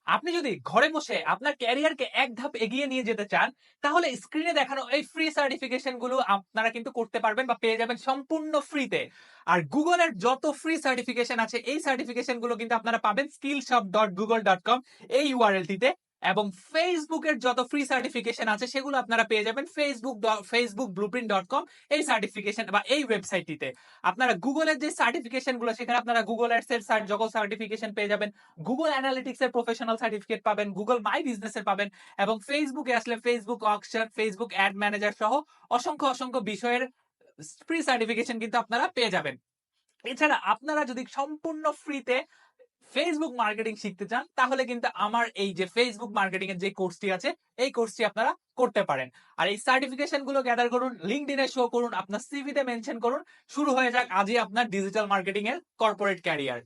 আপনি যদি ঘরে বসে আপনার ক্যারিয়ারকে এক ধাপ এগিয়ে নিয়ে যেতে চান, তাহলে স্ক্রিনে দেখানো এই ফ্রি সার্টিফিকেশন গুলো আপনারা কিন্তু করতে পারবেন বা পেয়ে যাবেন সম্পূর্ণ ফ্রিতে। আর গুগলের যত ফ্রি সার্টিফিকেশন আছে এই সার্টিফিকেশন গুলো কিন্তু আপনারা পাবেন skillshop.google.com এই ইউআরএলটিতে। এবং ফেসবুকের যত ফ্রি সার্টিফিকেশন আছে সেগুলো আপনারা পেয়ে যাবেন facebook blueprint.com এই সার্টিফিকেশন বা এই ওয়েবসাইটটিতে। আপনারা গুগলের যে সার্টিফিকেশন গুলো সেখানে আপনারা গুগল অ্যাডস এর জগৎ সার্টিফিকেশন পেয়ে যাবেন, গুগল অ্যানালিটিক্স এর প্রফেশনাল সার্টিফিকেট পাবেন, গুগল মাই বিজনেস এর পাবেন, এবং ফেসবুকে আসলে Facebook auction, Facebook ad manager সহ অসংখ্য অসংখ্য বিষয়ের ফ্রি সার্টিফিকেশন কিন্তু আপনারা পেয়ে যাবেন। এছাড়া আপনারা যদি সম্পূর্ণ ফ্রিতে ফেসবুক মার্কেটিং শিখতে চান, তাহলে কিন্তু আমার এই যে ফেসবুক মার্কেটিং এর যে কোর্সটি আছে এই কোর্সটি আপনারা করতে পারেন। আর এই সার্টিফিকেশন গুলো গ্যাদার করুন, লিঙ্কডইনে শো করুন, আপনার সিভিতে মেনশন করুন। শুরু হয়ে যাক আজই আপনার ডিজিটাল মার্কেটিং এর কর্পোরেট ক্যারিয়ার।